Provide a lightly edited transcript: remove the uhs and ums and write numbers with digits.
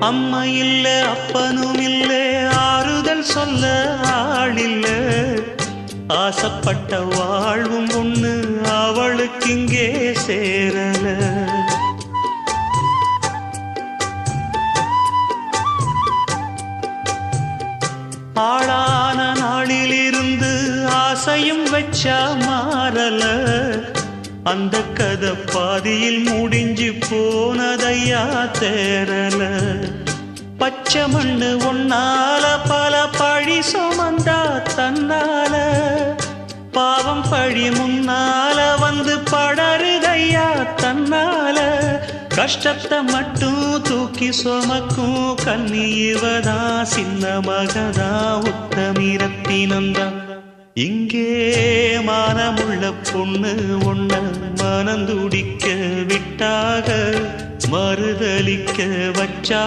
அம்மா இல்ல அப்பனும் இல்ல ஆறுதல் சொல்ல ஆளில்ல ஆசைப்பட்ட வாழ்வும் ஒண்ணு அவளுக்கு இங்கே சேரல ஆளான நாளிலிருந்து ஆசையும் வச்சா மாறல அந்த கதை பாதியில் முடிஞ்சு போனதையா தேரல பச்சை மண்ணு ஒன்னால பல பழி சுமந்தா தன்னால பாவம் பழி முன்னால வந்து படருதையா தன்னால கஷ்டத்தை மட்டும் தூக்கி சுமக்கும் கண்ணி இவதா சின்ன மகதா உத்தமிரத்தினந்தா இங்கே மானமுள்ள பொண்ணு ஒண்ண மனந்துடிக்க விட்டாக மறுதலிக்க வச்சா